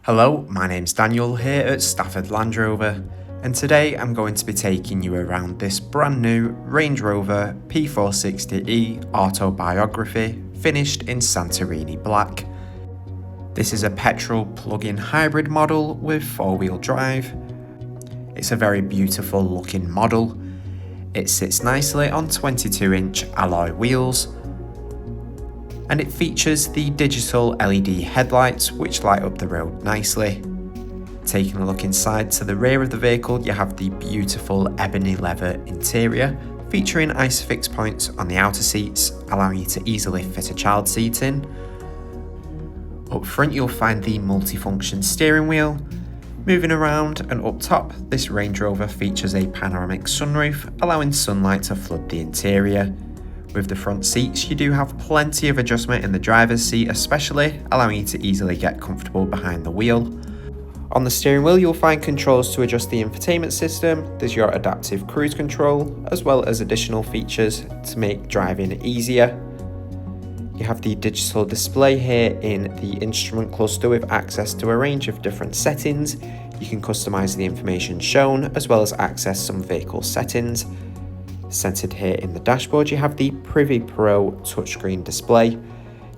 Hello, my name's Daniel here at Stafford Land Rover, and today I'm going to be taking you around this brand new Range Rover P460e Autobiography finished in Santorini black. This is a petrol plug-in hybrid model with 4-wheel drive. It's a very beautiful looking model. It sits nicely on 22-inch alloy wheels, and it features the digital LED headlights which light up the road nicely. Taking a look inside to the rear of the vehicle, you have the beautiful ebony leather interior featuring ISOFIX points on the outer seats, allowing you to easily fit a child seat in. Up front you'll find the multifunction steering wheel. Moving around and up top, this Range Rover features a panoramic sunroof, allowing sunlight to flood the interior. With the front seats, you do have plenty of adjustment in the driver's seat especially, allowing you to easily get comfortable behind the wheel. On the steering wheel you'll find controls to adjust the infotainment system. There's your adaptive cruise control, as well as additional features to make driving easier. You have the digital display here in the instrument cluster with access to a range of different settings. You can customize the information shown, as well as access some vehicle settings. Centered here in the dashboard you have the Privy Pro touchscreen display.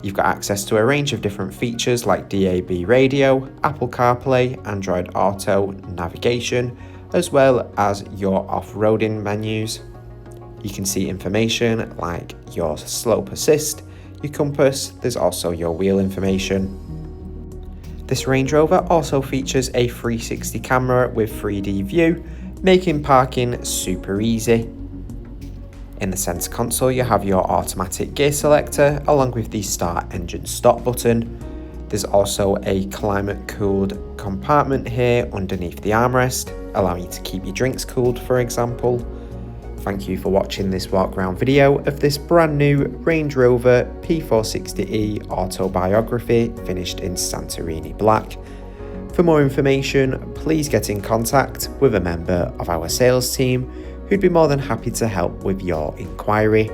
You've got access to a range of different features like DAB radio, Apple CarPlay, Android Auto, navigation, as well as your off-roading menus. You can see information like your slope assist, your compass, there's also your wheel information. This Range Rover also features a 360 camera with 3D view, making parking super easy. In the centre console you have your automatic gear selector along with the start engine stop button. There's also a climate cooled compartment here underneath the armrest, allowing you to keep your drinks cooled for example. Thank you for watching this walk around video of this brand new Range Rover P460e Autobiography finished in Santorini black. For more information, please get in contact with a member of our sales team who'd be more than happy to help with your inquiry.